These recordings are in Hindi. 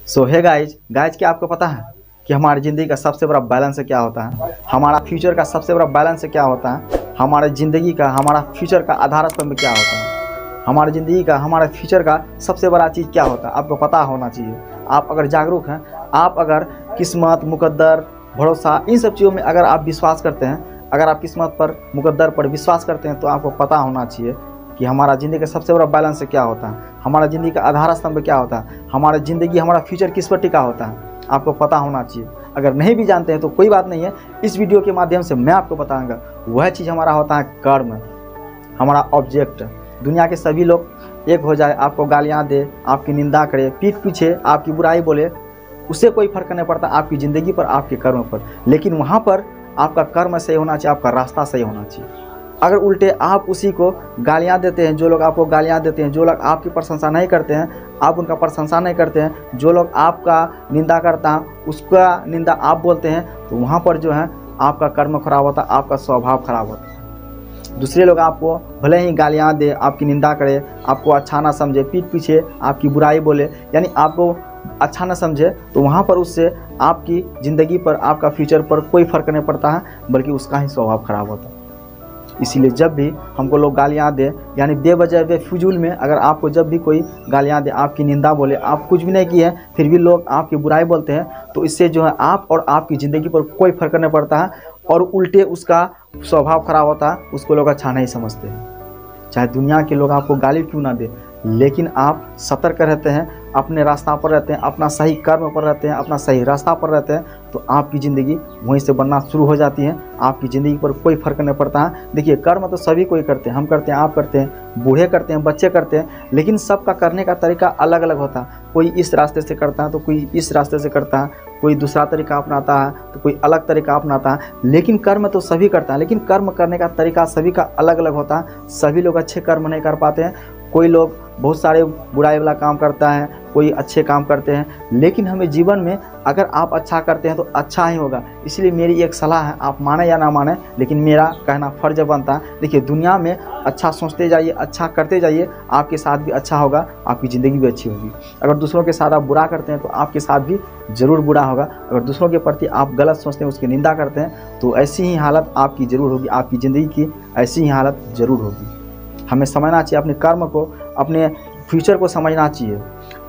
सो है गाइज क्या आपको पता है कि हमारी ज़िंदगी का सबसे बड़ा बैलेंस क्या होता है? हमारा फ्यूचर का सबसे बड़ा बैलेंस क्या होता है? हमारे ज़िंदगी का हमारा फ्यूचर का आधार स्तंभ क्या होता है? हमारी ज़िंदगी का हमारे फ्यूचर का सबसे बड़ा चीज़ क्या होता है? आपको पता होना चाहिए। आप अगर जागरूक हैं, आप अगर किस्मत, मुकद्दर, भरोसा, इन सब चीज़ों में अगर आप विश्वास करते हैं, अगर आप किस्मत पर, मुकद्दर पर विश्वास करते हैं, तो आपको पता होना चाहिए कि हमारा ज़िंदगी का सबसे बड़ा बैलेंस क्या होता है, हमारा ज़िंदगी का आधार स्तंभ क्या होता है, हमारा ज़िंदगी, हमारा फ्यूचर किस पर टिका होता है, आपको पता होना चाहिए। अगर नहीं भी जानते हैं तो कोई बात नहीं है, इस वीडियो के माध्यम से मैं आपको बताऊंगा। वह चीज़ हमारा होता है कर्म, हमारा ऑब्जेक्ट। दुनिया के सभी लोग एक हो जाए, आपको गालियाँ दे, आपकी निंदा करे, पीठ पीछे आपकी बुराई बोले, उससे कोई फर्क नहीं पड़ता आपकी ज़िंदगी पर, आपके कर्म पर। लेकिन वहाँ पर आपका कर्म सही होना चाहिए, आपका रास्ता सही होना चाहिए। अगर उल्टे आप उसी को गालियाँ देते हैं, जो लोग आपको गालियाँ देते हैं, जो लोग आपकी प्रशंसा नहीं करते हैं, आप उनका प्रशंसा नहीं करते हैं, जो लोग आपका निंदा करता हैं उसका निंदा आप बोलते हैं, तो वहाँ पर जो है आपका कर्म खराब होता है, आपका स्वभाव खराब होता है। दूसरे लोग आपको भले ही गालियाँ दे, आपकी निंदा करे, आपको अच्छा ना समझे, पीठ पीछे आपकी बुराई बोले, यानी आपको अच्छा ना समझे, तो वहाँ पर उससे आपकी ज़िंदगी पर, आपका फ्यूचर पर कोई फ़र्क नहीं पड़ता है, बल्कि उसका ही स्वभाव खराब होता है। इसीलिए जब भी हमको लोग गालियाँ दे, यानी बेवजह बेफिजूल में अगर आपको जब भी कोई गालियाँ दे, आपकी निंदा बोले, आप कुछ भी नहीं किए फिर भी लोग आपकी बुराई बोलते हैं, तो इससे जो है आप और आपकी ज़िंदगी पर कोई फ़र्क नहीं पड़ता है, और उल्टे उसका स्वभाव खराब होता है, उसको लोग अच्छा नहीं समझते हैं। चाहे दुनिया के लोग आपको गाली क्यों ना दे, लेकिन आप सतर्क रहते हैं, अपने रास्ता पर रहते हैं, अपना सही कर्म पर रहते हैं, अपना सही रास्ता पर रहते हैं, तो आपकी ज़िंदगी वहीं से बनना शुरू हो जाती है। आपकी ज़िंदगी पर कोई फ़र्क नहीं पड़ता है। देखिए, कर्म तो सभी कोई करते हैं, हम करते हैं, आप करते हैं, बूढ़े करते हैं, बच्चे करते हैं, लेकिन सबका करने का तरीका अलग अलग होता है। कोई इस रास्ते से करता है तो कोई इस रास्ते से करता है, कोई दूसरा तरीका अपनाता है तो कोई अलग तरीका अपनाता है, लेकिन कर्म तो सभी करता है। लेकिन कर्म करने का तरीका सभी का अलग अलग होता है। सभी लोग अच्छे कर्म नहीं कर पाते हैं, कोई लोग बहुत सारे बुराई वाला काम करता है, कोई अच्छे काम करते हैं, लेकिन हमें जीवन में अगर आप अच्छा करते हैं तो अच्छा ही होगा। इसलिए मेरी एक सलाह है, आप माने या ना माने, लेकिन मेरा कहना फ़र्ज बनता है। देखिए, दुनिया में अच्छा सोचते जाइए, अच्छा करते जाइए, आपके साथ भी अच्छा होगा, आपकी ज़िंदगी भी अच्छी होगी। अगर दूसरों के साथ आप बुरा करते हैं तो आपके साथ भी ज़रूर बुरा होगा। अगर दूसरों के प्रति आप गलत सोचते हैं, उसकी निंदा करते हैं, तो ऐसी ही हालत आपकी ज़रूर होगी, आपकी ज़िंदगी की ऐसी ही हालत ज़रूर होगी। हमें समझना चाहिए अपने कर्म को, अपने फ्यूचर को समझना चाहिए।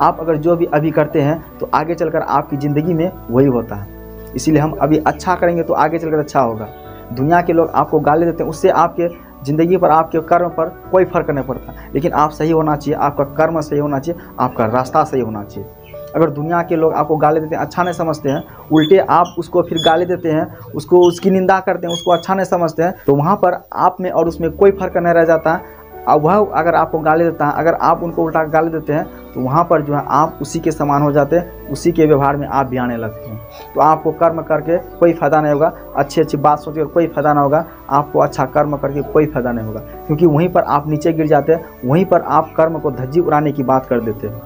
आप अगर जो भी अभी करते हैं तो आगे चलकर आपकी ज़िंदगी में वही होता है। इसीलिए हम अभी अच्छा करेंगे तो आगे चलकर अच्छा होगा। दुनिया के लोग आपको गाली देते हैं, उससे आपके ज़िंदगी पर, आपके कर्म पर कोई फ़र्क नहीं पड़ता, लेकिन आप सही होना चाहिए, आपका कर्म सही होना चाहिए, आपका रास्ता सही होना चाहिए। अगर दुनिया के लोग आपको गाली देते हैं, अच्छा नहीं समझते हैं, उल्टे आप उसको फिर गाली देते हैं, उसको उसकी निंदा करते हैं, उसको अच्छा नहीं समझते हैं, तो वहाँ पर आप में और उसमें कोई फ़र्क नहीं रह जाता है। अब वह अगर आपको गाली देता है, अगर आप उनको उल्टा गाली देते हैं, तो वहाँ पर जो है आप उसी के समान हो जाते हैं, उसी के व्यवहार में आप भी आने लगते हैं। तो आपको कर्म करके कोई फ़ायदा नहीं होगा, अच्छी अच्छी बात सोचकर कोई फ़ायदा ना होगा, आपको अच्छा कर्म करके कोई फ़ायदा नहीं होगा, क्योंकि वहीं पर आप नीचे गिर जाते हैं, वहीं पर आप कर्म को धज्जी उड़ाने की बात कर देते हैं।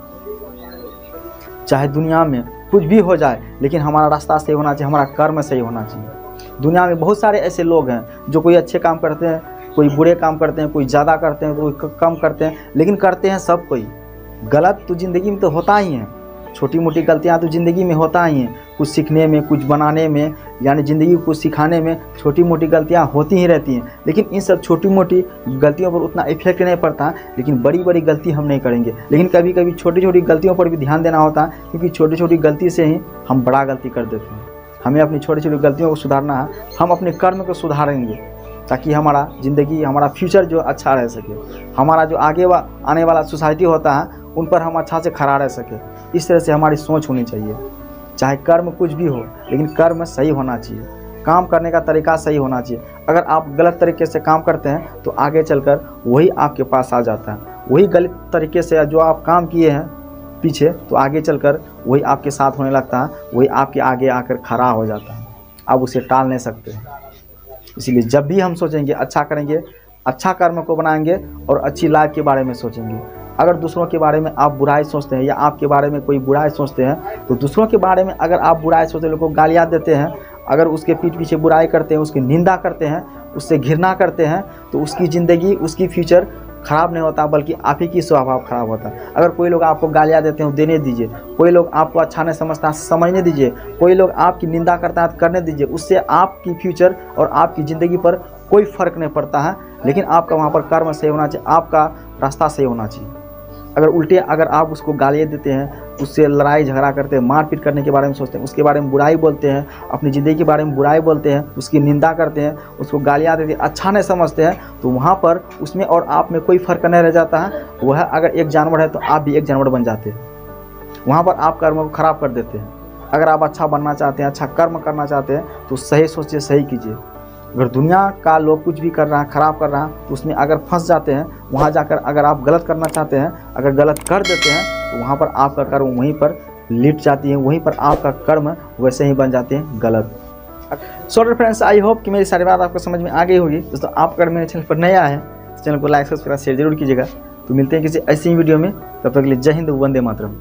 चाहे दुनिया में कुछ भी हो जाए, लेकिन हमारा रास्ता सही होना चाहिए, हमारा कर्म सही होना चाहिए। दुनिया में बहुत सारे ऐसे लोग हैं जो कोई अच्छे काम करते हैं, कोई बुरे काम करते हैं, कोई ज़्यादा करते हैं, कोई कम करते हैं, लेकिन करते हैं सब कोई। गलत तो ज़िंदगी में तो होता ही है, छोटी मोटी गलतियां तो ज़िंदगी में होता ही हैं। कुछ सीखने में, कुछ बनाने में, यानी ज़िंदगी को कुछ सिखाने में छोटी मोटी गलतियां होती ही रहती हैं, लेकिन इन सब छोटी मोटी गलतियों पर उतना इफेक्ट नहीं पड़ता, लेकिन बड़ी बड़ी गलती हम नहीं करेंगे। लेकिन कभी कभी छोटी छोटी गलतियों पर भी ध्यान देना होता है, क्योंकि छोटी छोटी गलती से ही हम बड़ा गलती कर देते हैं। हमें अपनी छोटी छोटी गलतियों को सुधारना है, हम अपने कर्म को सुधारेंगे, ताकि हमारा ज़िंदगी, हमारा फ्यूचर जो अच्छा रह सके, हमारा जो आगे आने वाला सोसाइटी होता है उन पर हम अच्छा से खड़ा रह सके। इस तरह से हमारी सोच होनी चाहिए। चाहे कर्म कुछ भी हो, लेकिन कर्म सही होना चाहिए, काम करने का तरीका सही होना चाहिए। अगर आप गलत तरीके से काम करते हैं तो आगे चलकर वही आपके पास आ जाता है। वही गलत तरीके से जो आप काम किए हैं पीछे, तो आगे चलकर वही आपके साथ होने लगता है, वही आपके आगे आकर खड़ा हो जाता है, आप उसे टाल नहीं सकते। इसीलिए जब भी हम सोचेंगे अच्छा करेंगे, अच्छा कर्म को बनाएंगे और अच्छी लाइफ के बारे में सोचेंगे। अगर दूसरों के बारे में आप बुराई सोचते हैं, या आपके बारे में कोई बुराई सोचते हैं, तो दूसरों के बारे में अगर आप बुराई सोचते हैं, लोगों को गालियाँ देते हैं, अगर उसके पीठ पीछे बुराई करते हैं, उसकी निंदा करते हैं, उससे घृणा करते हैं, तो उसकी ज़िंदगी, उसकी फ्यूचर खराब नहीं होता, बल्कि आप ही की स्वभाव खराब होता है। अगर कोई लोग आपको गालियाँ देते हैं देने दीजिए, कोई लोग आपको अच्छा नहीं समझता समझने दीजिए, कोई लोग आपकी निंदा करता है करने दीजिए। उससे आपकी फ्यूचर और आपकी ज़िंदगी पर कोई फ़र्क नहीं पड़ता है। लेकिन आपका वहाँ पर कर्म सही होना चाहिए, आपका रास्ता सही होना चाहिए। अगर उल्टे अगर आप उसको गालियाँ देते हैं, उससे लड़ाई झगड़ा करते हैं, मारपीट करने के बारे में सोचते हैं, उसके बारे में बुराई बोलते हैं, अपनी ज़िंदगी के बारे में बुराई बोलते हैं, उसकी निंदा करते हैं, उसको गालियाँ देते हैं, अच्छा नहीं समझते हैं, तो वहाँ पर उसमें और आप में कोई फ़र्क नहीं रह जाता है। वह अगर एक जानवर है तो आप भी एक जानवर बन जाते हैं। वहाँ पर आप कर्म को ख़राब कर देते हैं। अगर आप अच्छा बनना चाहते हैं, अच्छा कर्म करना चाहते हैं, तो सही सोचिए, सही कीजिए। अगर दुनिया का लोग कुछ भी कर रहा है, ख़राब कर रहा है, तो उसमें अगर फंस जाते हैं, वहाँ जाकर अगर आप गलत करना चाहते हैं, अगर गलत कर देते हैं, तो वहाँ पर आपका कर्म वहीं पर लिट जाती है, वहीं पर आपका कर्म वैसे ही बन जाते हैं गलत। सो फ्रेंड्स, आई होप कि मेरी सारी बात आपको समझ में आ गई होगी। दोस्तों, आप अगर मेरे चैनल पर नया है तो चैनल को लाइक सब्सक्राइब शेयर जरूर कीजिएगा। तो मिलते हैं किसी ऐसी वीडियो में, तब तक के लिए जय हिंद, वंदे मातरम।